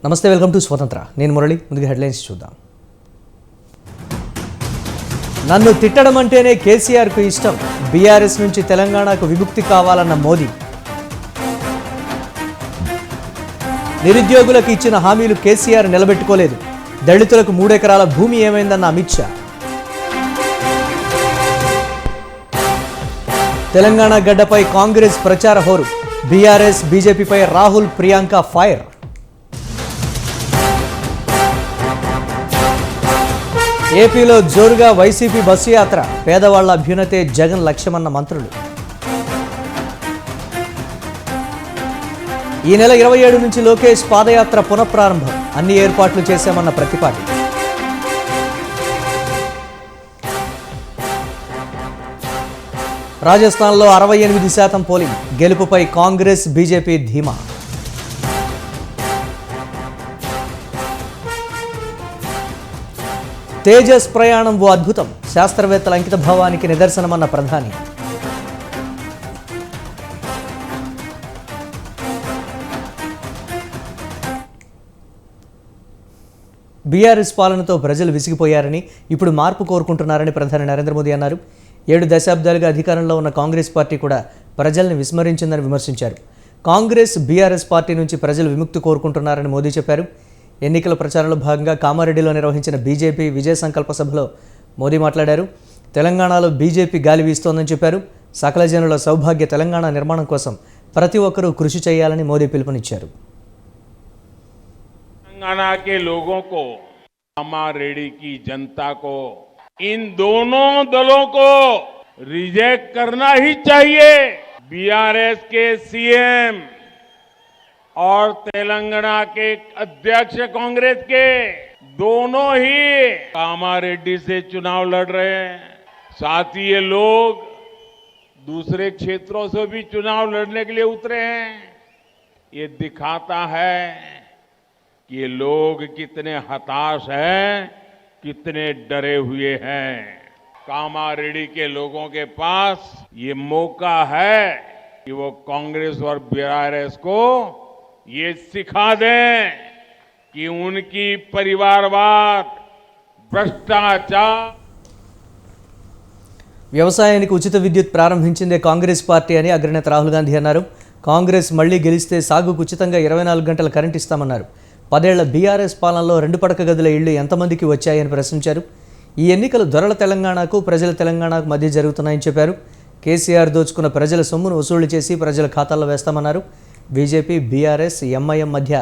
నమస్తే, welcome to స్వతంత్ర. నేను మురళి. ముందుగా హెడ్లైన్స్ చూద్దాం. నన్ను తిట్టడం అంటేనే కేసీఆర్కు ఇష్టం. బీఆర్ఎస్ నుంచి తెలంగాణకు విముక్తి కావాలన్న మోదీ. నిరుద్యోగులకు ఇచ్చిన హామీలు కేసీఆర్ నిలబెట్టుకోలేదు. దళితులకు 3 ఎకరాల భూమి ఏమైందన్న అమిత్ షా. తెలంగాణ గడ్డపై కాంగ్రెస్ ప్రచార హోరు. బీఆర్ఎస్ బీజేపీపై రాహుల్ ప్రియాంక ఫైర్. ఏపీలో జోరుగా వైసీపీ బస్సు యాత్ర. పేదవాళ్ల అభ్యున్నతే జగన్ లక్ష్యమన్న మంత్రులు. ఈ నెల 27 నుంచి లోకేష్ పాదయాత్ర పునఃప్రారంభం. అన్ని ఏర్పాట్లు చేశామన్న ప్రతిపాటి. రాజస్థాన్లో 68% పోలింగ్. గెలుపుపై కాంగ్రెస్ బీజేపీ ధీమా. తేజస్ ప్రయాణం ఓ అద్భుతం. శాస్త్రవేత్తల అంకిత భావానికి నిదర్శనమన్న ప్రధాని. బీఆర్ఎస్ పాలనతో ప్రజలు విసిగిపోయారని, ఇప్పుడు మార్పు కోరుకుంటున్నారని ప్రధాని నరేంద్ర మోదీ అన్నారు. 7 దశాబ్దాలుగా అధికారంలో ఉన్న కాంగ్రెస్ పార్టీ కూడా ప్రజల్ని విస్మరించిందని విమర్శించారు. కాంగ్రెస్ బీఆర్ఎస్ పార్టీ నుంచి ప్రజలు విముక్తి కోరుకుంటున్నారని మోదీ చెప్పారు. ఎన్నికల ప్రచారంలో భాగంగా కామారెడ్డిలో నిర్వహించిన బీజేపీ విజయ సంకల్ప సభలో మోదీ మాట్లాడారు. తెలంగాణలో బీజేపీ గాలి వీస్తోందని చెప్పారు. సకల జనుల సౌభాగ్య తెలంగాణ నిర్మాణం కోసం ప్రతి ఒక్కరూ కృషి చేయాలని మోదీ పిలుపునిచ్చారు. तेलंगाना के लोगों को, कामारेड्डी की जनता को, इन दोनों दलों को रिजेक्ट करना ही चाहिए. बीआरएस के सीएम और तेलंगाना के अध्यक्ष कांग्रेस के दोनों ही कामारेड्डी से चुनाव लड़ रहे हैं. साथ ही ये लोग दूसरे क्षेत्रों से भी चुनाव लड़ने के लिए उतरे हैं. ये दिखाता है कि ये लोग कितने हताश हैं, कितने डरे हुए हैं. कामारेड्डी के लोगों के पास ये मौका है कि वो कांग्रेस और बीआरएस को ये सिखा दें कि उनकी परिवारवाद, भ्रष्टाचार. వ్యవసాయానికి ఉచిత విద్యుత్ ప్రారంభించిందే కాంగ్రెస్ పార్టీ అని అగ్రనేత రాహుల్ గాంధీ అన్నారు. కాంగ్రెస్ మళ్లీ గెలిస్తే సాగుకు ఉచితంగా 24 గంటల కరెంట్ ఇస్తామన్నారు. 10 ఏళ్ల బీఆర్ఎస్ పాలనలో 2 పడక గదుల ఇళ్లు ఎంతమందికి వచ్చాయని ప్రశ్నించారు. ఈ ఎన్నికలు దొరల తెలంగాణకు, ప్రజల తెలంగాణకు మధ్య జరుగుతున్నాయని చెప్పారు. కేసీఆర్ దోచుకున్న ప్రజల సొమ్మును వసూళ్లు చేసి ప్రజల ఖాతాల్లో వేస్తామన్నారు. బీజేపీ, బీఆర్ఎస్, ఎంఐఎం మధ్య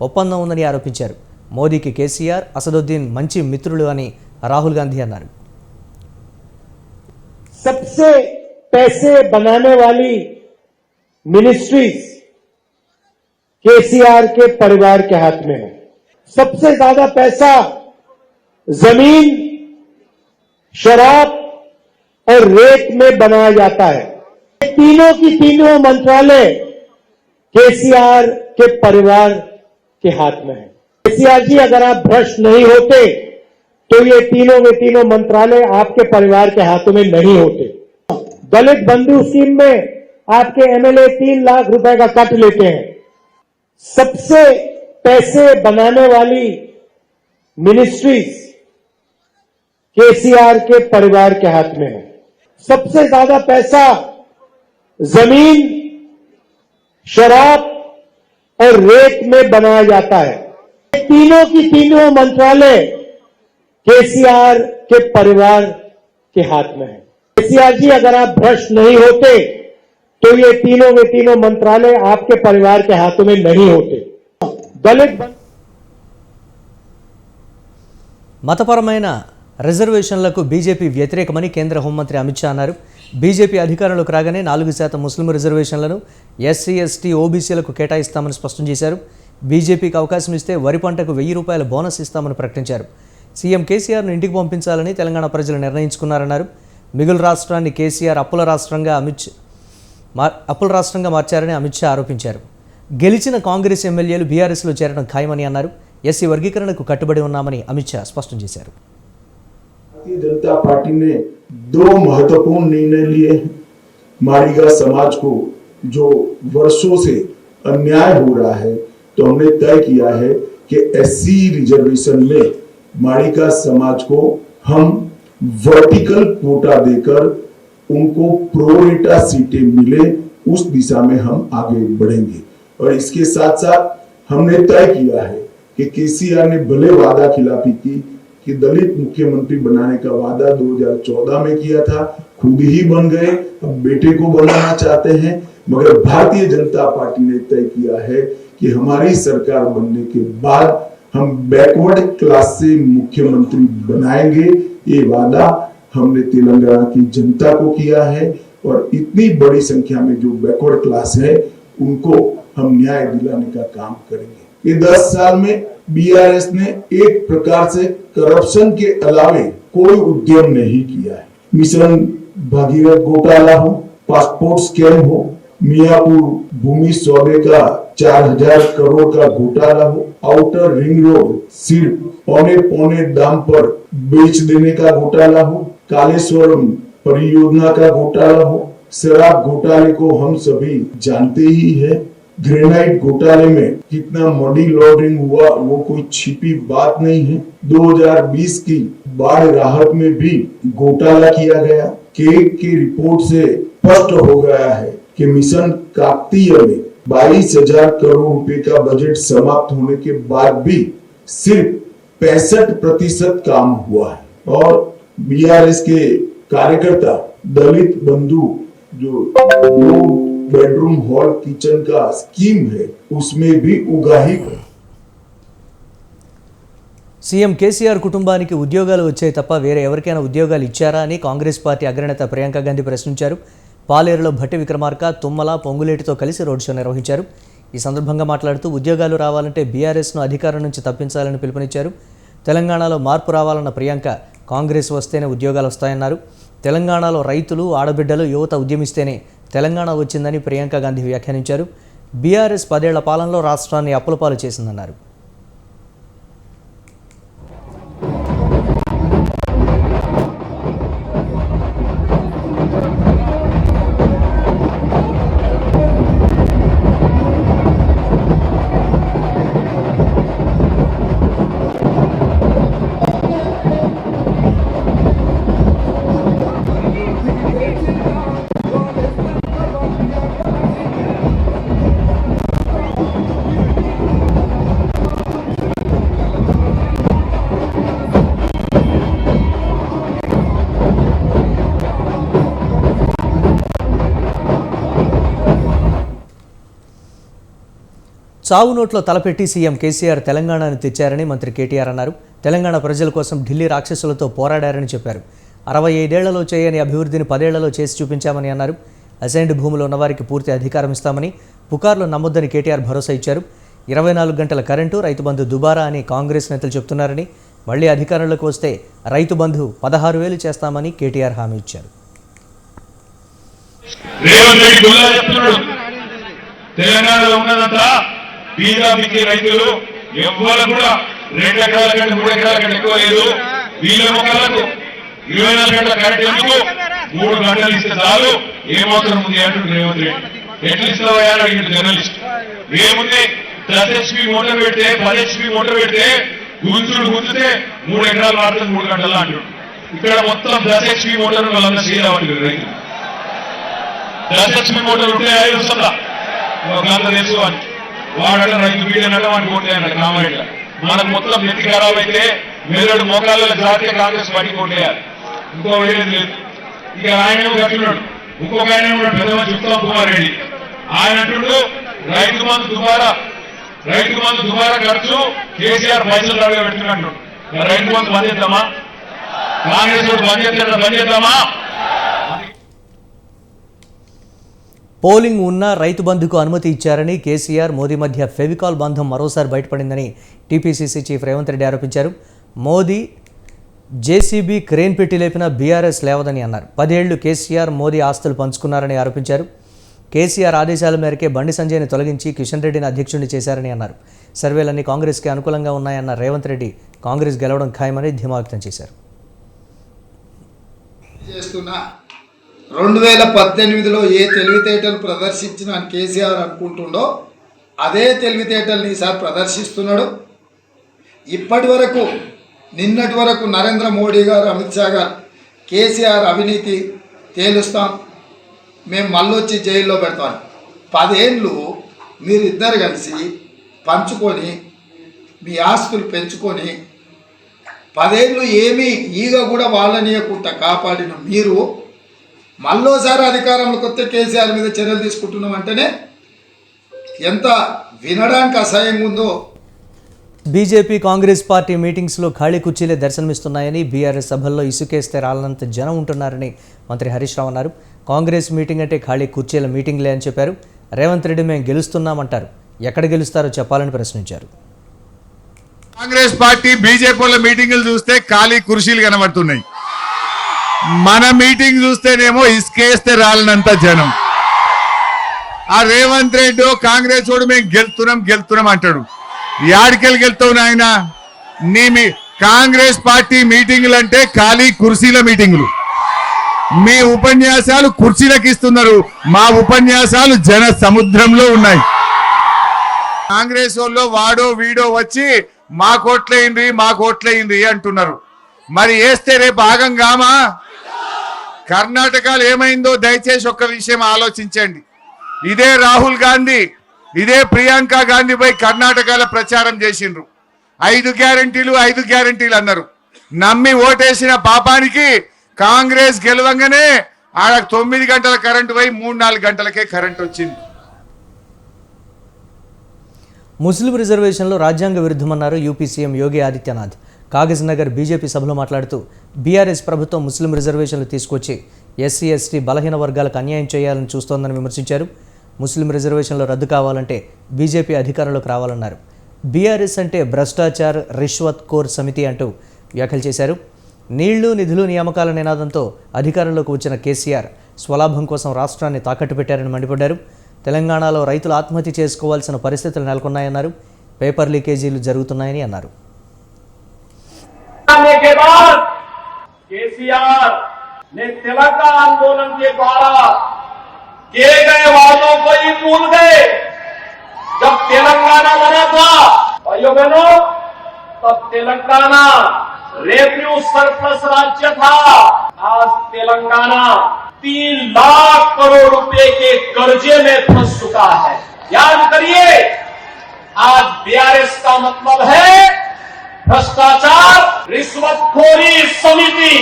ఒప్పందం ఉందని ఆరోపించారు. మోదీకి కేసీఆర్, అసదుద్దీన్ మంచి మిత్రులు అని రాహుల్ గాంధీ అన్నారు. सबसे पैसे बनाने वाली मिनिस्ट्रीज केसीआर के परिवार के हाथ में है. सबसे ज्यादा पैसा जमीन, शराब और रेत में बनाया जाता है. तीनों की तीनों मंत्रालय केसीआर के परिवार के हाथ में है. केसीआर जी, अगर आप भ्रष्ट नहीं होते तो ये तीनों के तीनों मंत्रालय आपके परिवार के हाथों में नहीं होते. दलित बंधु स्कीम में आपके एमएलए 3 लाख रुपए का कट लेते हैं. सबसे पैसे बनाने वाली मिनिस्ट्रीज केसीआर के परिवार के हाथ में है. सबसे ज्यादा पैसा जमीन, शराब और रेत में बनाया जाता है. तीनों की तीनों मंत्रालय केसीआर के परिवार के हाथ में है. केसीआर जी, अगर आप भ्रष्ट नहीं होते तो ये तीनों के तीनों मंत्रालय आपके परिवार के हाथों में नहीं होते. दलित మతపరమైన రిజర్వేషన్లకు బీజేపీ వ్యతిరేకమని కేంద్ర హోంమంత్రి అమిత్ షా అన్నారు. బీజేపీ అధికారంలోకి రాగానే 4% ముస్లిం రిజర్వేషన్లను ఎస్సీ, ఎస్టీ, ఓబీసీలకు కేటాయిస్తామని స్పష్టం చేశారు. బీజేపీకి అవకాశం ఇస్తే వరి పంటకు 1000 రూపాయల బోనస్ ఇస్తామని ప్రకటించారు. సీఎం కేసీఆర్ను ఇంటికి పంపించాలని తెలంగాణ ప్రజలు నిర్ణయించుకున్నారన్నారు. మిగులు రాష్ట్రాన్ని కేసీఆర్ అప్పుల రాష్ట్రంగా మార్చారని అమిత్ షా ఆరోపించారు. గెలిచిన కాంగ్రెస్ ఎమ్మెల్యేలు బీఆర్ఎస్లో చేరడం ఖాయమని అన్నారు. ఎస్సీ వర్గీకరణకు కట్టుబడి ఉన్నామని అమిత్ షా స్పష్టం చేశారు. भारतीय जनता पार्टी ने दो महत्वपूर्ण निर्णय लिए हैं। माड़ीगा समाज को जो वर्षों से अन्याय हो रहा है, तो हमने तय किया है कि एससी रिजर्वेशन में माड़ीगा समाज को हम वर्टिकल कोटा देकर उनको प्रोरेटा सीटें मिले, उस दिशा में हम आगे बढ़ेंगे। और इसके साथ साथ हमने तय किया है कि केसीआर ने भले वादा खिलाफी की कि दलित मुख्यमंत्री बनाने का वादा 2014 में किया था, खुद ही बन गए, अब बेटे को बनाना चाहते हैं, मगर भारतीय जनता पार्टी ने तय किया है कि हमारी सरकार बनने के बाद हम बैकवर्ड क्लास से मुख्यमंत्री बनाएंगे। ये वादा हमने तेलंगाना की जनता को किया है और इतनी बड़ी संख्या में जो बैकवर्ड क्लास है उनको हम न्याय दिलाने का काम करेंगे। ये 10 साल में बीआरएस ने एक प्रकार से करप्शन के अलावे कोई उद्यम नहीं किया है। मिशन भागीरथ घोटाला हो, पासपोर्ट स्कैम हो, मियापुर भूमि सौदे का 4000 करोड़ का घोटाला हो, आउटर रिंग रोड सिर्फ पौने दाम पर बेच देने का घोटाला हो, कालेश्वरम परियोजना का घोटाला हो, शराब घोटाले को हम सभी जानते ही है। ग्रेनाइट घोटाले में कितना मनी लॉन्ड्रिंग हुआ वो कोई छिपी बात नहीं है। 2020 की बाढ़ राहत में भी घोटाला किया गया। केक की रिपोर्ट से स्पष्ट हो गया है कि मिशन काकतीय में 22,000 करोड़ रुपए का बजट समाप्त होने के बाद भी सिर्फ 65% काम हुआ है। और बीआरएस के कार्यकर्ता दलित बंधु जो 2 बेडरूम हॉल किचन का स्कीम है उसमें भी उगाही है। సీఎం కేసీఆర్ కుటుంబానికి ఉద్యోగాలు వచ్చాయి తప్ప వేరే ఎవరికైనా ఉద్యోగాలు ఇచ్చారా అని కాంగ్రెస్ పార్టీ అగ్రనేత ప్రియాంక గాంధీ ప్రశ్నించారు. పాలేరులో భట్టి విక్రమార్క, తుమ్మల, పొంగులేటితో కలిసి రోడ్ షో నిర్వహించారు. ఈ సందర్భంగా మాట్లాడుతూ ఉద్యోగాలు రావాలంటే బీఆర్ఎస్ను అధికారం నుంచి తప్పించాలని పిలుపునిచ్చారు. తెలంగాణలో మార్పు రావాలన్న ప్రియాంక కాంగ్రెస్ వస్తేనే ఉద్యోగాలు వస్తాయన్నారు. తెలంగాణలో రైతులు, ఆడబిడ్డలు, యువత ఉద్యమిస్తేనే తెలంగాణ వచ్చిందని ప్రియాంక గాంధీ వ్యాఖ్యానించారు. బీఆర్ఎస్ 10 ఏళ్ల పాలనలో రాష్ట్రాన్ని అప్పులపాలు చేసిందన్నారు. చావు నోట్లో తలపెట్టి సీఎం కేసీఆర్ తెలంగాణను తెచ్చారని మంత్రి కేటీఆర్ అన్నారు. తెలంగాణ ప్రజల కోసం ఢిల్లీ రాక్షసులతో పోరాడారని చెప్పారు. 65 ఏళ్లలో చేయని అభివృద్ధిని 10 ఏళ్లలో చేసి చూపించామని అన్నారు. అసైన్డ్ భూములు ఉన్నవారికి పూర్తి అధికారం ఇస్తామని, పుకార్లు నమ్మొద్దని కేటీఆర్ భరోసా ఇచ్చారు. 24 గంటల కరెంటు, రైతు బంధు దుబారా అని కాంగ్రెస్ నేతలు చెప్తున్నారని, మళ్లీ అధికారంలోకి వస్తే రైతు బంధు 16,000 చేస్తామని కేటీఆర్ హామీ ఇచ్చారు. తెలంగాణలో ఉన్నదంతా బీజేపీకి రైతులు ఎవ్వరు కూడా 2 ఎకరాల కంటే 3 ఎకరాల కంటే ఎక్కువ లేదు. వీళ్ళ మొక్కలకు 24 గంటల కరెంట్ ఎందుకు, 3 గంటలు ఇస్తే చాలు, ఏమవసరం ఉంది అంటుంది రేవంత్ రెడ్డి. ఎట్లా ఇస్తావా అడిగిన జర్నలిస్ట్. ఏముంది 10 HP మోటార్ పెడితే 10 HP మోటార్ పెడితే గుంజితే 3 ఎకరాలు వాడుతుంది 3 గంటల్లో అంటాడు. ఇక్కడ మొత్తం 10 HP మోటార్ వాళ్ళంతా చేయరావట్లేదు రైతులు. 10 HP మోటార్ ఉంటే 5 వస్తుందా గంట తెలుసు అని వాడట రైతు బీడనట వాడిని కొట్టేయాలి కామారెడ్డి. మనకు మొత్తం నెత్తి ఖరాబ్ అయితే మెదడు మోకాళ్ళ జాతీయ కాంగ్రెస్ పార్టీ కొట్టేయాలి. ఇంకో వేరేది లేదు. ఇక ఆయన కట్టున్నాడు. ఇంకొక ఆయన ఉన్నాడు పెద్ద మంచి ఉత్తమ్ కుమార్ రెడ్డి. ఆయన అంటుండు రైతు బంధు దుబారా ఖర్చు కేసీఆర్ పైసలు రాగా పెడుతున్నాడు. రైతు బంధు బంద్ చేద్దామా? కాంగ్రెస్ బంద్ చేద్దామా? పోలింగ్ ఉన్న రైతు బంధుకు అనుమతి ఇచ్చారని కేసీఆర్, మోదీ మధ్య ఫెవికాల్ బంధం మరోసారి బయటపడిందని టీపీసీసీ చీఫ్ రేవంత్ రెడ్డి ఆరోపించారు. మోదీ జేసీబీ క్రేన్ పెట్టి లేపిన బీఆర్ఎస్ లేవదని అన్నారు. 10 ఏళ్లు కేసీఆర్, మోదీ ఆస్తులు పంచుకున్నారని ఆరోపించారు. కేసీఆర్ ఆదేశాల మేరకే బండి సంజయ్ని తొలగించి కిషన్ రెడ్డిని అధ్యక్షుడిని చేశారని అన్నారు. సర్వేలన్నీ కాంగ్రెస్కి అనుకూలంగా ఉన్నాయన్న రేవంత్ రెడ్డి కాంగ్రెస్ గెలవడం ఖాయమని ధీమా వ్యక్తం చేశారు. చేస్తున్నా 2018లో ఏ తెలివితేటలు ప్రదర్శించిన కేసీఆర్ అనుకుంటుండో అదే తెలివితేటల్ని ఈసారి ప్రదర్శిస్తున్నాడు. ఇప్పటి వరకు నిన్నటి వరకు నరేంద్ర మోడీ గారు, అమిత్ షా గారు కేసీఆర్ అవినీతి తేలుస్తాం, మేము మళ్ళొచ్చి జైల్లో పెడతాం. 10 ఏళ్ళు మీరిద్దరు కలిసి పంచుకొని మీ ఆస్తులు పెంచుకొని 10 ఏళ్ళు ఏమీ ఈగ కూడా వాళ్ళనీయకుండా కాపాడిన మీరు మళ్ళోసారి అధికారంలోకి వస్తే కేసీఆర్ మీద చర్యలు తీసుకుంటున్నామంటేనే ఎంత వినడానికి అసహ్యంగా ఉందో. బీజేపీ కాంగ్రెస్ పార్టీ మీటింగ్స్లో ఖాళీ కుర్చీలే దర్శనమిస్తున్నాయని, బీఆర్ఎస్ సభల్లో ఇసుకేస్తే రాలనంత జనం ఉంటున్నారని మంత్రి హరీష్ రావు అన్నారు. కాంగ్రెస్ మీటింగ్ అంటే ఖాళీ కుర్చీల మీటింగ్లే అని చెప్పారు. రేవంత్ రెడ్డి మేము గెలుస్తున్నామంటారు, ఎక్కడ గెలుస్తారో చెప్పాలని ప్రశ్నించారు. కాంగ్రెస్ పార్టీ బీజేపీ వాళ్ళ మీటింగులు చూస్తే ఖాళీ కుర్చీలు కనబడుతున్నాయి. మన మీటింగ్ చూస్తేనేమో ఇసుకేస్తే రాలనంత జనం. ఆ రేవంత్ రెడ్డి కాంగ్రెస్ వాడు మేము గెలుతున్నాం అంటాడు. యాడికెళ్ళి గెలుతావు నాయన? మీ కాంగ్రెస్ పార్టీ మీటింగులు అంటే ఖాళీ కుర్చీల మీటింగులు. మీ ఉపన్యాసాలు కుర్చీలకు ఇస్తున్నారు, మా ఉపన్యాసాలు జన సముద్రంలో ఉన్నాయి. కాంగ్రెస్ వాళ్ళు వాడో వీడో వచ్చి మా కోట్లయింది అంటున్నారు. మరి వేస్తే రేపు ఆగం కామా? కర్ణాటకలో ఏమైందో దయచేసి ఒక్క విషయం ఆలోచించండి. ఇదే రాహుల్ గాంధీ, ఇదే ప్రియాంక గాంధీ పై కర్ణాటకలో ప్రచారం చేసిండ్రు. 5 గ్యారెంటీలు అన్నారు. నమ్మి ఓటేసిన పాపానికి కాంగ్రెస్ గెలవంగానే ఆడ 9 గంటల కరెంటు పోయి 3-4 గంటలకే కరెంట్ వచ్చింది. ముస్లిం రిజర్వేషన్లో రాజ్యాంగ విరుద్ధమన్నారు UP CM Yogi Adityanath. Kagaz Nagar BJP సభలో మాట్లాడుతూ బీఆర్ఎస్ ప్రభుత్వం ముస్లిం రిజర్వేషన్లు తీసుకొచ్చి ఎస్సీ ఎస్టీ బలహీన వర్గాలకు అన్యాయం చేయాలని చూస్తోందని విమర్శించారు. ముస్లిం రిజర్వేషన్లు రద్దు కావాలంటే బీజేపీ అధికారంలోకి రావాలన్నారు. బీఆర్ఎస్ అంటే భ్రష్టాచార్ రిష్వత్ కోర్ సమితి అంటూ వ్యాఖ్యలు చేశారు. నీళ్లు నిధులు నియామకాల నినాదంతో అధికారంలోకి వచ్చిన కేసీఆర్ స్వలాభం కోసం రాష్ట్రాన్ని తాకట్టు పెట్టారని మండిపడ్డారు. తెలంగాణలో రైతులు ఆత్మహత్య చేసుకోవాల్సిన పరిస్థితులు నెలకొన్నాయన్నారు. పేపర్ లీకేజీలు జరుగుతున్నాయని అన్నారు. के बाद केसीआर ने तेलंगाना आंदोलन के द्वारा किए गए वादों को ही भूल गए. जब तेलंगाना बना था भाइयों बहनों, तब तेलंगाना रेवेन्यू सरप्लस राज्य था. आज तेलंगाना 3 लाख करोड़ रुपए के कर्जे में फंस चुका है. याद करिए, आज बीआरएस का मतलब है भ्रष्टाचार रिश्वतखोरी समिति.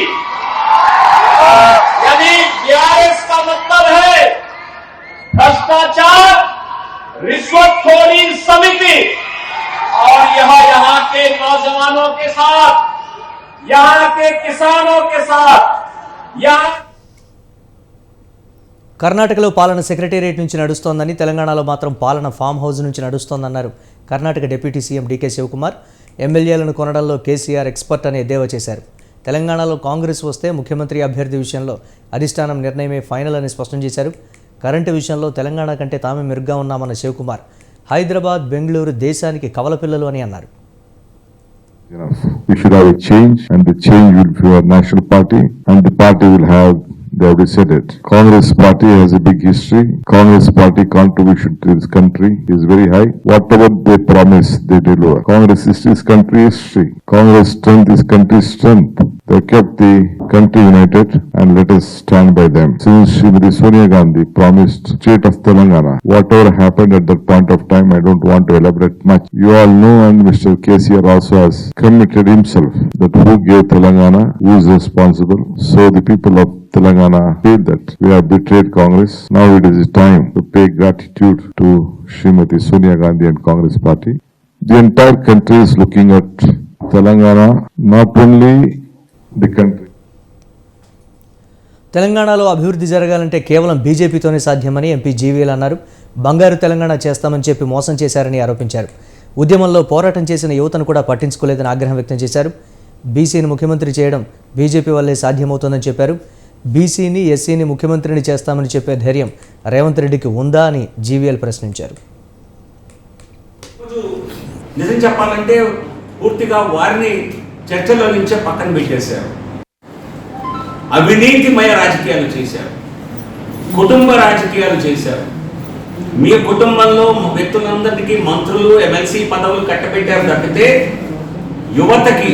यानी बीआरएस का मतलब है भ्रष्टाचार रिश्वतखोरी समिति. और यहाँ के नौजवानों के साथ, यहाँ के किसानों के साथ, यहाँ కర్ణాటకలో పాలన సెక్రటేరియట్ నుంచి నడుస్తోందని, తెలంగాణలో మాత్రం పాలన ఫామ్ హౌస్ నుంచి నడుస్తోందన్నారు Karnataka deputy CM DK Shivakumar. ఎమ్మెల్యేలను కొనడంలో కేసీఆర్ ఎక్స్పర్ట్ అని ఎద్దేవా చేశారు. తెలంగాణలో కాంగ్రెస్ వస్తే ముఖ్యమంత్రి అభ్యర్థి విషయంలో అధిష్టానం నిర్ణయమే ఫైనల్ అని స్పష్టం చేశారు. కరెంటు విషయంలో తెలంగాణ కంటే తామే మెరుగ్గా ఉన్నామన్న శివకుమార్ హైదరాబాద్, బెంగళూరు దేశానికి కవలపిల్లలు అని అన్నారు. We should have a change, and the change will be our national party, and the party will have, they already said it. Congress party has a big history. Congress party contribution to this country is very high. Whatever they promise, they deliver. Congress history is country history. Congress strength is country's strength. They kept the country united, and let us stand by them. Since Srimati Sonia Gandhi promised state of Telangana, whatever happened at that point of time, I don't want to elaborate much. You all know, and Mr. KCR also has committed himself that who gave Telangana, who is responsible. So the people of Telangana feel that we have betrayed Congress. Now it is time to pay gratitude to Srimati Sonia Gandhi and Congress party. The entire country is looking at Telangana, not only the country. తెలంగాణలో అభివృద్ధి జరగాలంటే కేవలం బీజేపీతోనే సాధ్యమని MP GVL అన్నారు. బంగారు తెలంగాణ చేస్తామని చెప్పి మోసం చేశారని ఆరోపించారు. ఉద్యమంలో పోరాటం చేసిన యువతను కూడా పట్టించుకోలేదని ఆగ్రహం వ్యక్తం చేశారు. బీసీని ముఖ్యమంత్రి చేయడం బీజేపీ వల్లే సాధ్యమవుతోందని చెప్పారు. బీసీని ఎస్సీని ముఖ్యమంత్రిని చేస్తామని చెప్పే ధైర్యం రేవంత్ రెడ్డికి ఉందా అని జీవీఎల్ ప్రశ్నించారు. నిజం చెప్పాలంటే పూర్తిగా వారిని చర్చలో నుంచే పక్కన పెట్టేశారు. అవినీతిమయ రాజకీయాలు చేశారు, కుటుంబ రాజకీయాలు చేశారు. మీ కుటుంబంలో వ్యక్తులందరికీ మంత్రులు, ఎమ్మెల్సీ పదవులు కట్టబెట్టారు తప్పితే యువతకి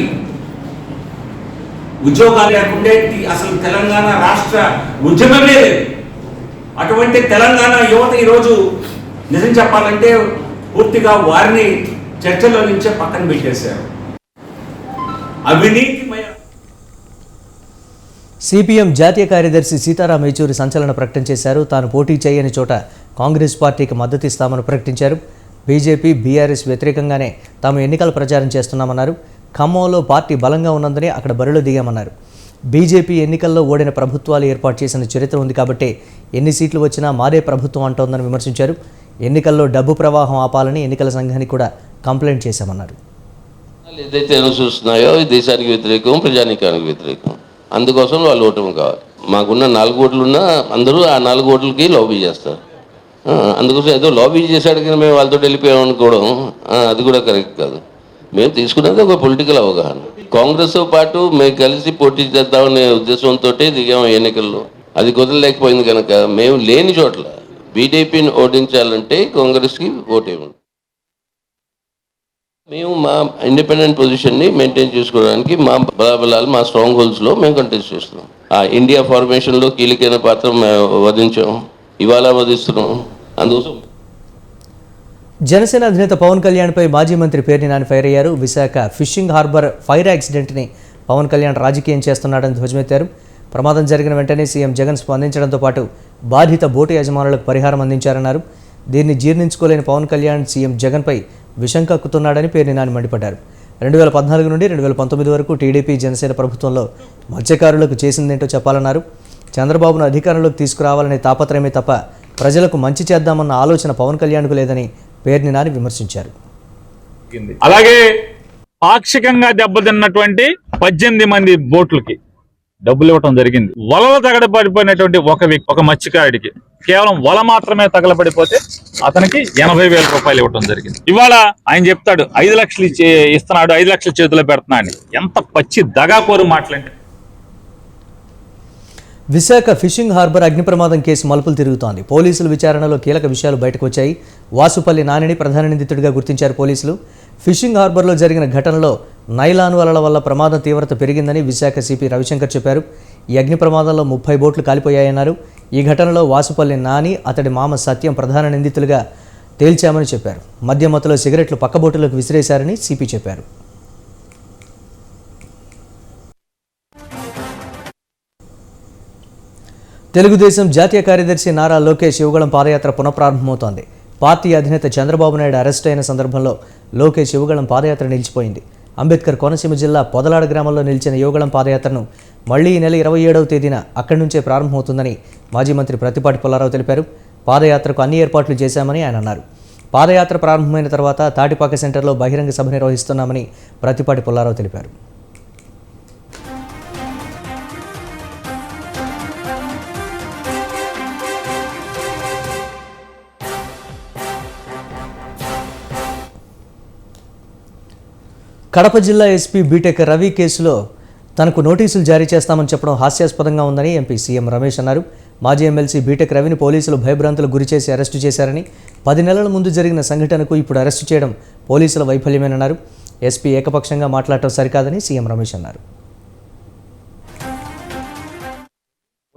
ఉద్యోగాలు లేకుంటే అసలు తెలంగాణ రాష్ట్ర ఉద్యమమే లేదు. అటువంటి తెలంగాణ యువత ఈరోజు నిజం చెప్పాలంటే పూర్తిగా వారిని చర్చలో నుంచే పక్కన పెట్టేశారు. అవినీతిమయ సిపిఎం జాతీయ కార్యదర్శి సీతారాం యేచూరి సంచలన ప్రకటన చేశారు. తాను పోటీ చేయని చోట కాంగ్రెస్ పార్టీకి మద్దతు ఇస్తామని ప్రకటించారు. బీజేపీ, బీఆర్ఎస్ వ్యతిరేకంగానే తాము ఎన్నికల ప్రచారం చేస్తున్నామన్నారు. ఖమ్మంలో పార్టీ బలంగా ఉన్నందునే అక్కడ బరిలో దిగామన్నారు. బీజేపీ ఎన్నికల్లో ఓడిన ప్రభుత్వాలు ఏర్పాటు చేసిన చరిత్ర ఉంది కాబట్టి ఎన్ని సీట్లు వచ్చినా మాదే ప్రభుత్వం అంటోందని విమర్శించారు. ఎన్నికల్లో డబ్బు ప్రవాహం ఆపాలని ఎన్నికల సంఘానికి కూడా కంప్లైంట్ చేశామన్నారు. ఏదైతే అనుసరిస్తున్నాయో ఈ దేశానికి వ్యతిరేకం, ప్రజానీకానికి వ్యతిరేకం. అందుకోసం వాళ్ళు ఓటమి కావాలి. మాకున్న 4 ఓట్లున్నా అందరూ ఆ 4 ఓట్లకి లాబీ చేస్తారు. అందుకోసం ఏదో లాబీ చేశాడు కానీ మేము వాళ్ళతో వెళ్ళిపోయాం అనుకోవడం అది కూడా కరెక్ట్ కాదు. మేము తీసుకున్నది ఒక పొలిటికల్ అవగాహన. కాంగ్రెస్తో పాటు మేము కలిసి పోటీ చేద్దామనే ఉద్దేశంతో దిగాం ఎన్నికల్లో. అది కుదరలేకపోయింది కనుక మేము లేని చోట్ల బీజేపీని ఓడించాలంటే కాంగ్రెస్కి ఓటేమి. మేము మా ఇండిపెండెంట్ పొజిషన్ని మెయింటైన్ చేసుకోవడానికి మా బలాబలాలు, మా స్ట్రాంగ్ హోల్డ్స్లో మేము కంటెస్ట్ చేస్తున్నాం. ఆ ఇండియా ఫార్మేషన్లో కీలకమైన పాత్ర వధించాం, ఇవాళ వధిస్తున్నాం. అందుకోసం జనసేన అధినేత పవన్ కళ్యాణ్పై మాజీ మంత్రి పేర్ని నాని ఫైర్ అయ్యారు. విశాఖ ఫిషింగ్ హార్బర్ ఫైర్ యాక్సిడెంట్ని పవన్ కళ్యాణ్ రాజకీయం చేస్తున్నాడని ధ్వజమెత్తారు. ప్రమాదం జరిగిన వెంటనే సీఎం జగన్ స్పందించడంతో పాటు బాధిత బోటు యజమానులకు పరిహారం అందించారన్నారు. దీన్ని జీర్ణించుకోలేని పవన్ కళ్యాణ్ సీఎం జగన్పై విషం కక్కుతున్నాడని పేర్ని నాని మండిపడ్డారు. 2014 నుండి 2019 వరకు టీడీపీ, జనసేన ప్రభుత్వంలో మత్స్యకారులకు చేసిందేంటో చెప్పాలన్నారు. చంద్రబాబును అధికారంలోకి తీసుకురావాలనే తాపత్రయమే తప్ప ప్రజలకు మంచి చేద్దామన్న ఆలోచన పవన్ కళ్యాణ్కు లేదని పేర్ని నాని విమర్శించారు. అలాగే పాక్షికంగా దెబ్బతిన్నటువంటి 18 మంది బోట్లకి డబ్బులు ఇవ్వటం జరిగింది. వలలు తగలబడిపోయినటువంటి ఒక వ్యక్తి, ఒక మత్స్యకారుడికి కేవలం వల మాత్రమే తగలబడిపోతే అతనికి 80,000 రూపాయలు ఇవ్వటం జరిగింది. ఇవాళ ఆయన చెప్తాడు 5 లక్షలు ఇస్తున్నాడు, 5 లక్షల చేతిలో పెడుతున్నా అని. ఎంత పచ్చి దగాకోరు మాటలంటే. విశాఖ ఫిషింగ్ హార్బర్ అగ్ని ప్రమాదం కేసు మలుపులు తిరుగుతోంది. పోలీసుల విచారణలో కీలక విషయాలు బయటకు వచ్చాయి. వాసుపల్లి నానిని ప్రధాన నిందితుడిగా గుర్తించారు పోలీసులు. ఫిషింగ్ హార్బర్లో జరిగిన ఘటనలో నైలాన్ వలల వల్ల ప్రమాదం తీవ్రత పెరిగిందని విశాఖ సిపి రవిశంకర్ చెప్పారు. ఈ అగ్ని ప్రమాదంలో 30 బోట్లు కాలిపోయాయన్నారు. ఈ ఘటనలో వాసుపల్లి నాని, అతడి మామ సత్యం ప్రధాన నిందితులుగా తేల్చామని చెప్పారు. మధ్యమత్తులో సిగరెట్లు పక్క బోటులకు విసిరేశారని సిపి చెప్పారు. తెలుగుదేశం జాతీయ కార్యదర్శి నారా లోకేష్ యువగళం పాదయాత్ర పునఃప్రారంభమవుతోంది. పార్టీ అధినేత చంద్రబాబు నాయుడు అరెస్ట్ అయిన సందర్భంలో లోకేష్ యువగళం పాదయాత్ర నిలిచిపోయింది. అంబేద్కర్ కోనసీమ జిల్లా పొదలాడ గ్రామంలో నిలిచిన యువగళం పాదయాత్రను మళ్లీ ఈ నెల 27వ తేదీన అక్కడి నుంచే ప్రారంభమవుతుందని మాజీ మంత్రి ప్రత్తిపాటి పుల్లారావు తెలిపారు. పాదయాత్రకు అన్ని ఏర్పాట్లు చేశామని ఆయన అన్నారు. పాదయాత్ర ప్రారంభమైన తర్వాత తాటిపాక సెంటర్లో బహిరంగ సభ నిర్వహిస్తున్నామని ప్రత్తిపాటి పుల్లారావు తెలిపారు. కడప జిల్లా ఎస్పీ బీటెక్ రవి కేసులో తనకు నోటీసులు జారీ చేస్తామని చెప్పడం హాస్యాస్పదంగా ఉందని ఎంపీ సీఎం రమేష్ అన్నారు. మాజీ ఎమ్మెల్సీ బీటెక్ రవిని పోలీసులు భయభ్రాంతులకు గురిచేసి అరెస్టు చేశారని, 10 నెలల ముందు జరిగిన సంఘటనకు ఇప్పుడు అరెస్టు చేయడం పోలీసుల వైఫల్యమేనన్నారు. ఎస్పీ ఏకపక్షంగా మాట్లాడటం సరికాదని సీఎం రమేష్ అన్నారు.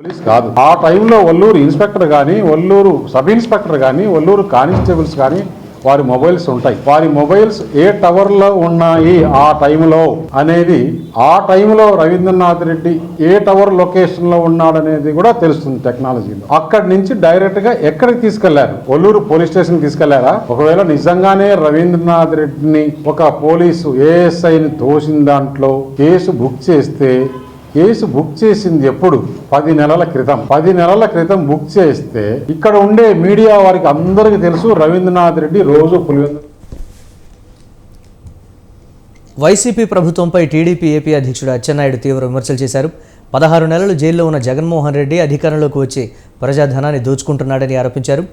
పోలీస్ కాదు, ఆ టైంలో ఒల్లూరు ఇన్స్పెక్టర్ కానీ, ఒల్లూరు సబ్ ఇన్స్పెక్టర్ కానీ, ఒల్లూరు కానిస్టేబుల్స్ కానీ వారి మొబైల్స్ ఉంటాయి. వారి మొబైల్స్ ఏ టవర్లో ఉన్నాయి ఆ టైంలో అనేది, ఆ టైంలో రవీంద్రనాథ్ రెడ్డి ఏ టవర్ లొకేషన్లో ఉన్నాడనేది కూడా తెలుస్తుంది టెక్నాలజీలో. అక్కడి నుంచి డైరెక్ట్గా ఎక్కడికి తీసుకెళ్లారు? ఒల్లూరు పోలీస్ స్టేషన్కి తీసుకెళ్లారా? ఒకవేళ నిజంగానే రవీంద్రనాథ్ రెడ్డిని ఒక పోలీసు ఏఎస్ఐని తోసిన దాంట్లో కేసు బుక్ చేస్తే, కేసు బుక్ చేసింది ఎప్పుడు? 10 నెలల క్రితం. 10 నెలల క్రితం బుక్ చేస్తే ఇక్కడ ఉండే మీడియా వారికి అందరికీ తెలుసు రవీంద్రనాథ్ రెడ్డి రోజు పులివెందుల. వైసీపీ ప్రభుత్వంపై టీడీపీ ఏపీ అధ్యక్షుడు అచ్చెన్నాయుడు తీవ్ర విమర్శలు చేశారు. 16 నెలలు జైల్లో ఉన్న జగన్మోహన్ రెడ్డి అధికారంలోకి వచ్చి ప్రజాధనాన్ని దోచుకుంటున్నాడని ఆరోపించారు.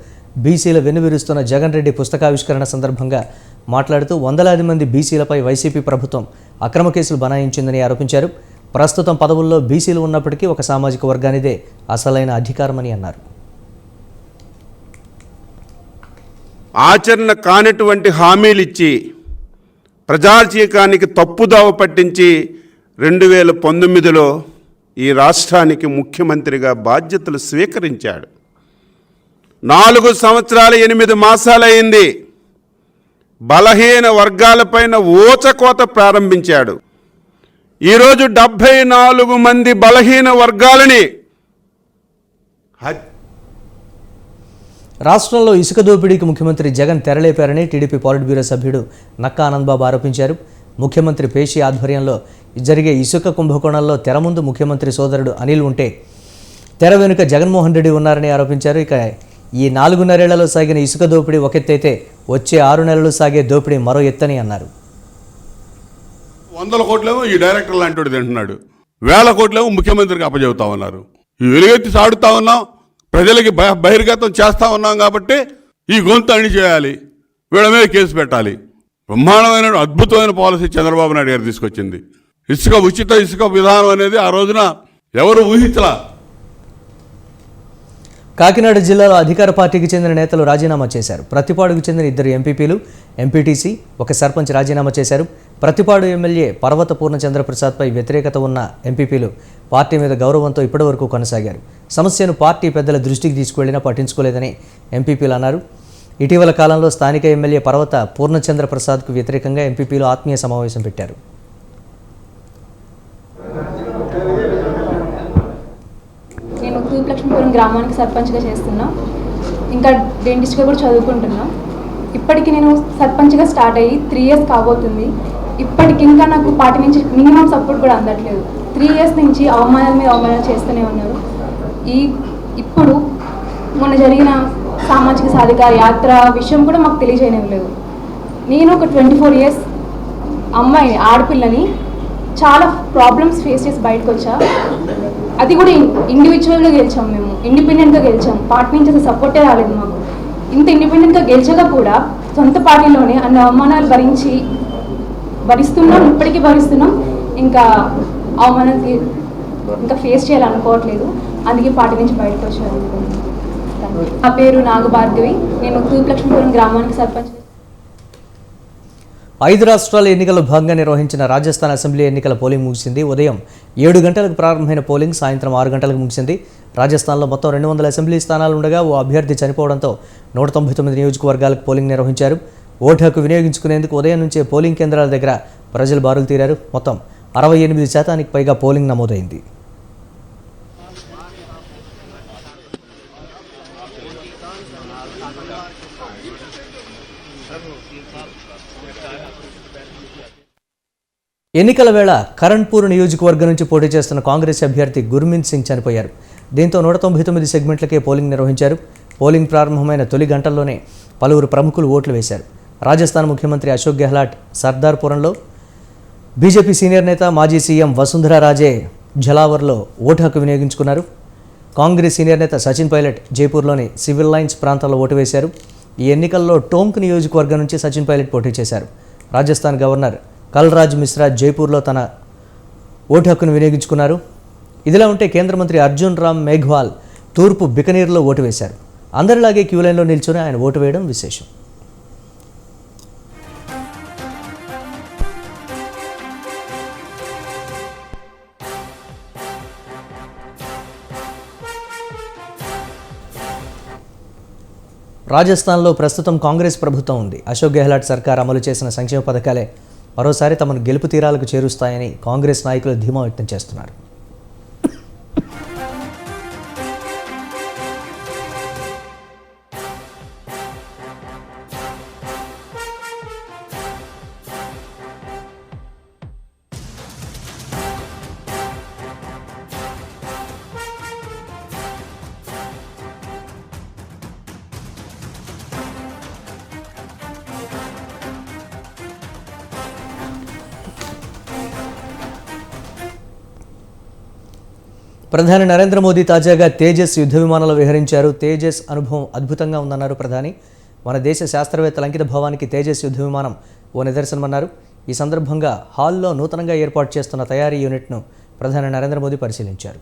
బీసీల వెన్నువిరుస్తున్న జగన్ రెడ్డి పుస్తకావిష్కరణ సందర్భంగా మాట్లాడుతూ వందలాది మంది బీసీలపై వైసీపీ ప్రభుత్వం అక్రమ కేసులు బనాయించిందని ఆరోపించారు. ప్రస్తుతం పదవుల్లో బీసీలు ఉన్నప్పటికీ ఒక సామాజిక వర్గానిదే అసలైన అధికారమని అన్నారు. ఆచరణ కానటువంటి హామీలు ఇచ్చి ప్రజాజీకానికి తప్పుదావ పట్టించి 2019లో ఈ రాష్ట్రానికి ముఖ్యమంత్రిగా బాధ్యతలు స్వీకరించాడు. 4 సంవత్సరాలు 8 మాసాలైంది. బలహీన వర్గాలపైన ఊచకోత ప్రారంభించాడు. ఈరోజు 74 మంది బలహీన వర్గాలని రాష్ట్రంలో ఇసుక దోపిడీకి ముఖ్యమంత్రి జగన్ తెరలేపారని టీడీపీ పాలిట్ బ్యూరో సభ్యుడు నక్కా ఆనందబాబు ఆరోపించారు. ముఖ్యమంత్రి పేషి ఆధ్వర్యంలో జరిగే ఇసుక కుంభకోణంలో తెర ముందు ముఖ్యమంత్రి సోదరుడు అనిల్ ఉంటే తెర వెనుక జగన్మోహన్ రెడ్డి ఉన్నారని ఆరోపించారు. ఇక ఈ 4.5 ఏళ్లలో సాగిన ఇసుక దోపిడీ ఒక ఎత్తైతే వచ్చే 6 నెలలు సాగే దోపిడీ మరో ఎత్తని అన్నారు. 100 కోట్లేమో ఈ డైరెక్టర్ లాంటి వాడు తింటున్నాడు, 1000 కోట్లేమో ముఖ్యమంత్రికి అప్పచెబుతా ఉన్నారు. ఈ వెలుగెత్తి సాడుతా ఉన్నాం, ప్రజలకి బహిర్గతం చేస్తా ఉన్నాం కాబట్టి ఈ గొంతు అణి చేయాలి, వీళ్ళ మీద కేసు పెట్టాలి. బ్రహ్మాండమైన అద్భుతమైన పాలసీ చంద్రబాబు నాయుడు గారు తీసుకొచ్చింది. ఉచిత ఇసుక విధానం అనేది ఆ రోజున ఎవరు ఊహించలా. కాకినాడ జిల్లాలో అధికార పార్టీకి చెందిన నేతలు రాజీనామా చేశారు. ప్రతిపాడుకు చెందిన 2 ఎంపీపీలు, ఎంపీటీసీ, ఒక సర్పంచ్ రాజీనామా చేశారు. ప్రతిపాడు ఎమ్మెల్యే పర్వత పూర్ణచంద్రప్రసాద్పై వ్యతిరేకత ఉన్న ఎంపీపీలు పార్టీ మీద గౌరవంతో ఇప్పటివరకు కొనసాగారు. సమస్యను పార్టీ పెద్దల దృష్టికి తీసుకువెళ్లినా పట్టించుకోలేదని ఎంపీపీలు అన్నారు. ఇటీవల కాలంలో స్థానిక ఎమ్మెల్యే పర్వత పూర్ణచంద్రప్రసాద్కు వ్యతిరేకంగా ఎంపీపీలు ఆత్మీయ సమావేశం పెట్టారు. నేను తూర్పులక్ష్మీపురం గ్రామానికి సర్పంచ్గా చేస్తున్నా, ఇంకా డెంటిస్ట్గా కూడా చదువుకుంటున్నా. ఇప్పటికి నేను సర్పంచ్గా స్టార్ట్ అయ్యి 3 ఇయర్స్ కాబోతుంది. ఇప్పటికి ఇంకా నాకు పార్టీ నుంచి మినిమం సపోర్ట్ కూడా అందట్లేదు. 3 ఇయర్స్ నుంచి అవమానాల మీద అవమానాలు చేస్తూనే ఉన్నారు. ఇప్పుడు మొన్న జరిగిన సామాజిక సాధికార యాత్ర విషయం కూడా మాకు తెలియజేయలేదు. నేను ఒక 24 ఇయర్స్ అమ్మాయిని, ఆడపిల్లని, చాలా ప్రాబ్లమ్స్ ఫేస్ చేసి బయటకు వచ్చా. అది కూడా ఇండివిజువల్గా గెలిచాం, మేము ఇండిపెండెంట్గా గెలిచాం. పార్టీ నుంచి అసలు సపోర్టే రాలేదు మాకు. ఇంత ఇండిపెండెంట్గా గెలిచగా కూడా సొంత పార్టీలోనే అన్ని అవమానాలు భరిస్తున్నాం, ఇప్పటికీ భరిస్తున్నాం. ఇంకా అవమానాలు ఇంకా ఫేస్ చేయాలనుకోవట్లేదు. అందుకే పార్టీ నుంచి బయటకు వచ్చాను. నా పేరు నాగభార్గవి, నేను తూర్పులక్ష్మీపురం గ్రామానికి సర్పంచ్. 5 రాష్ట్రాల ఎన్నికల్లో భాగంగా నిర్వహించిన రాజస్థాన్ అసెంబ్లీ ఎన్నికల పోలింగ్ ముగిసింది. ఉదయం 7 గంటలకు ప్రారంభమైన పోలింగ్ సాయంత్రం 6 గంటలకు ముగిసింది. రాజస్థాన్లో మొత్తం 200 అసెంబ్లీ స్థానాలు ఉండగా ఓ అభ్యర్థి చనిపోవడంతో 199 నియోజకవర్గాలకు పోలింగ్ నిర్వహించారు. ఓటు హక్కు వినియోగించుకునేందుకు ఉదయం నుంచే పోలింగ్ కేంద్రాల దగ్గర ప్రజలు బారులు తీరారు. మొత్తం 68% పైగా పోలింగ్ నమోదైంది. ఎన్నికల వేళ కరణ్పూర్ నియోజకవర్గం నుంచి పోటీ చేస్తున్న కాంగ్రెస్ అభ్యర్థి గుర్మీత్ సింగ్ చనిపోయారు. దీంతో 199 సెగ్మెంట్లకే పోలింగ్ నిర్వహించారు. పోలింగ్ ప్రారంభమైన తొలి గంటల్లోనే పలువురు ప్రముఖులు ఓట్లు వేశారు. రాజస్థాన్ ముఖ్యమంత్రి అశోక్ గెహ్లాట్ సర్దార్పురంలో, బీజేపీ సీనియర్ నేత మాజీ సీఎం వసుంధరా రాజే ఝలావర్లో ఓటు హక్కు వినియోగించుకున్నారు. కాంగ్రెస్ సీనియర్ నేత సచిన్ పైలట్ జైపూర్లోని సివిల్ లైన్స్ ప్రాంతంలో ఓటు వేశారు. ఈ ఎన్నికల్లో టోంక్ నియోజకవర్గం నుంచి సచిన్ పైలట్ పోటీ చేశారు. రాజస్థాన్ గవర్నర్ కల్రాజ్ మిశ్రా జైపూర్లో తన ఓటు హక్కును వినియోగించుకున్నారు. ఇదిలా ఉంటే కేంద్ర మంత్రి అర్జున్ రామ్ మేఘ్వాల్ తూర్పు బికనీర్లో ఓటు వేశారు. అందరిలాగే క్యూ లైన్లో నిల్చుని ఆయన ఓటు వేయడం విశేషం. రాజస్థాన్లో ప్రస్తుతం కాంగ్రెస్ ప్రభుత్వం ఉంది. అశోక్ గెహ్లాట్ సర్కార్ అమలు చేసిన సంక్షేమ పథకాలే మరోసారి తమను గెలుపు తీరాలకు చేరుస్తాయని కాంగ్రెస్ నాయకులు ధీమా వ్యక్తం చేస్తున్నారు. ప్రధాని నరేంద్ర మోదీ తాజాగా తేజస్ యుద్ధ విమానంలో విహరించారు. తేజస్ అనుభవం అద్భుతంగా ఉందన్నారు ప్రధాని. మన దేశ శాస్త్రవేత్తల అంకిత భావానికి తేజస్ యుద్ధ విమానం ఓ నిదర్శనమన్నారు. ఈ సందర్భంగా హాల్లో నూతనంగా ఏర్పాటు చేస్తున్న తయారీ యూనిట్ను ప్రధాని నరేంద్ర మోదీ పరిశీలించారు.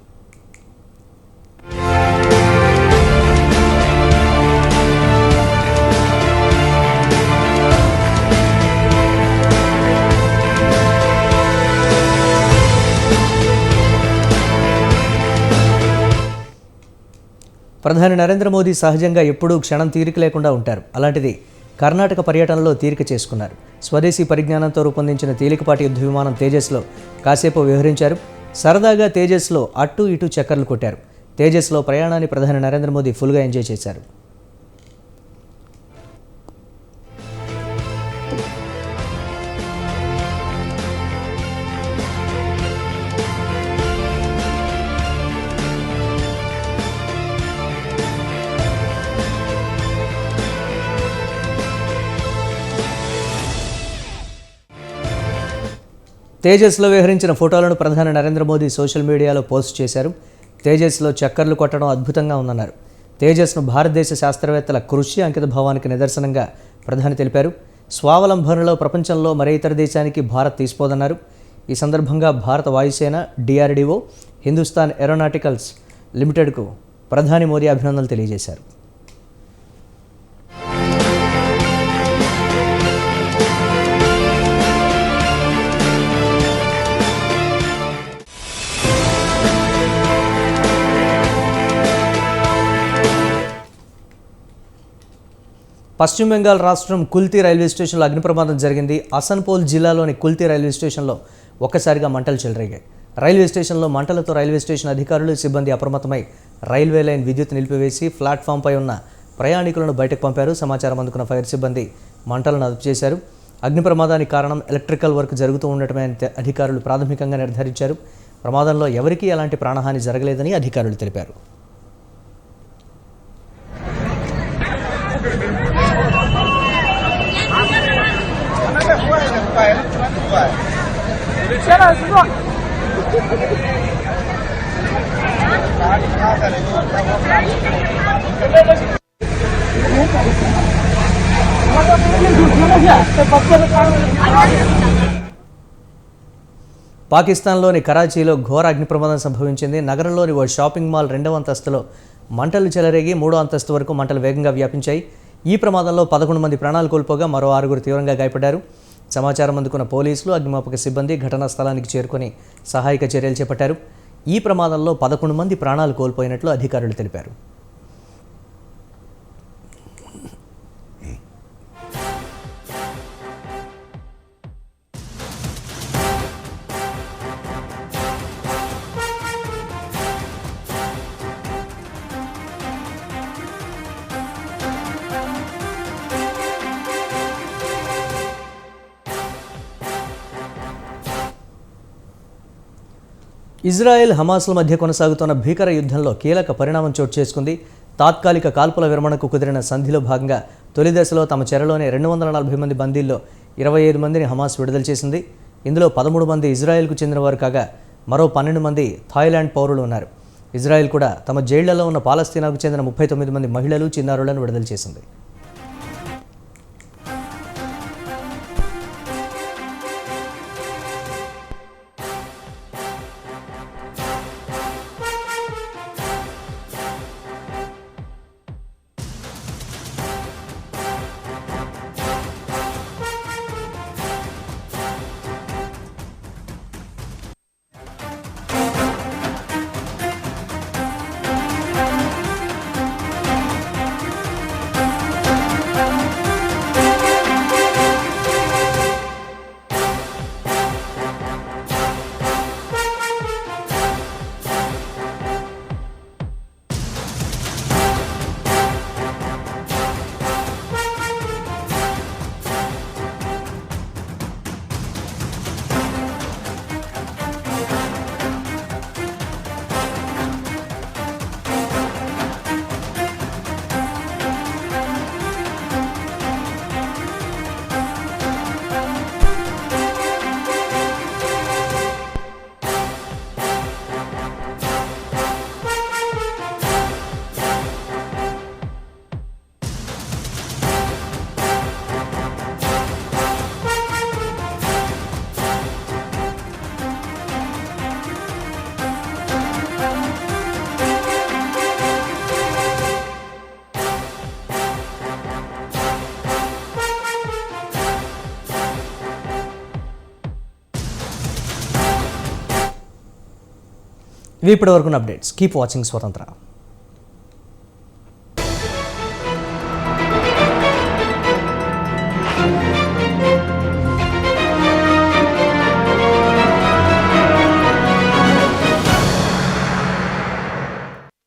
ప్రధాని నరేంద్ర మోదీ సహజంగా ఎప్పుడూ క్షణం తీరిక లేకుండా ఉంటారు. అలాంటిది కర్ణాటక పర్యటనలో తీరిక చేసుకున్నారు. స్వదేశీ పరిజ్ఞానంతో రూపొందించిన తేలికపాటి యుద్ధ విమానం తేజస్లో కాసేపు విహరించారు. సరదాగా తేజస్లో అటు ఇటు చక్కర్లు కొట్టారు. తేజస్లో ప్రయాణాన్ని ప్రధాని నరేంద్ర మోదీ ఫుల్గా ఎంజాయ్ చేశారు. తేజస్లో విహరించిన ఫోటోలను ప్రధాని నరేంద్ర మోదీ సోషల్ మీడియాలో పోస్ట్ చేశారు. తేజస్లో చక్కర్లు కొట్టడం అద్భుతంగా ఉందన్నారు. తేజస్ను భారతదేశ శాస్త్రవేత్తల కృషి అంకిత భావానికి నిదర్శనంగా ప్రధాని తెలిపారు. స్వావలంబనలో ప్రపంచంలో మరే ఇతర దేశానికి భారత్ తీసిపోదన్నారు. ఈ సందర్భంగా భారత వాయుసేన, DRDO, హిందుస్థాన్ ఏరోనాటికల్స్ లిమిటెడ్కు ప్రధాని మోదీ అభినందనలు తెలియజేశారు. పశ్చిమ బెంగాల్ రాష్ట్రం కుల్తీ రైల్వే స్టేషన్లో అగ్ని ప్రమాదం జరిగింది. అసన్పోల్ జిల్లాలోని కుల్తీ రైల్వే స్టేషన్లో ఒక్కసారిగా మంటలు చెలరేగాయి. రైల్వే స్టేషన్లో మంటలతో రైల్వే స్టేషన్ అధికారులు, సిబ్బంది అప్రమత్తమై రైల్వే లైన్ విద్యుత్ నిలిపివేసి ప్లాట్ఫామ్పై ఉన్న ప్రయాణికులను బయటకు పంపారు. సమాచారం అందుకున్న ఫైర్ సిబ్బంది మంటలను అదుపు చేశారు. అగ్ని ప్రమాదానికి కారణం ఎలక్ట్రికల్ వర్క్ జరుగుతూ ఉండటమే అని అధికారులు ప్రాథమికంగా నిర్ధారించారు. ప్రమాదంలో ఎవరికీ ఎలాంటి ప్రాణహాని జరగలేదని అధికారులు తెలిపారు. పాకిస్తాన్లోని కరాచీలో ఘోర అగ్ని ప్రమాదం సంభవించింది. నగరంలోని ఓ షాపింగ్ మాల్ 2వ అంతస్తులో మంటలు చెలరేగి 3వ అంతస్తు వరకు మంటలు వేగంగా వ్యాపించాయి. ఈ ప్రమాదంలో 11 మంది ప్రాణాలు కోల్పోగా మరో 6 తీవ్రంగా గాయపడ్డారు. సమాచారం అందుకున్న పోలీసులు, అగ్నిమాపక సిబ్బంది ఘటనా స్థలానికి చేరుకొని సహాయక చర్యలు చేపట్టారు. ఈ ప్రమాదంలో 11 మంది ప్రాణాలు కోల్పోయినట్లు అధికారులు తెలిపారు. ఇజ్రాయెల్, హమాస్ల మధ్య కొనసాగుతున్న భీకర యుద్ధంలో కీలక పరిణామం చోటు చేసుకుంది. తాత్కాలిక కాల్పుల విరమణకు కుదిరిన సంధిలో భాగంగా తొలి దశలో తమ చెరలోనే 240 మంది బందీల్లో 25 మందిని హమాస్ విడుదల చేసింది. ఇందులో 13 మంది ఇజ్రాయెల్కు చెందినవారు కాగా మరో 12 మంది థాయిలాండ్ పౌరులు ఉన్నారు. ఇజ్రాయెల్ కూడా తమ జైళ్లలో ఉన్న పాలస్తీనాకు చెందిన 39 మంది మహిళలు, చిన్నారులను విడుదల చేసింది. ఇవి ఇప్పటివరకు అప్డేట్స్. కీప్ వాచింగ్ స్వతంత్ర.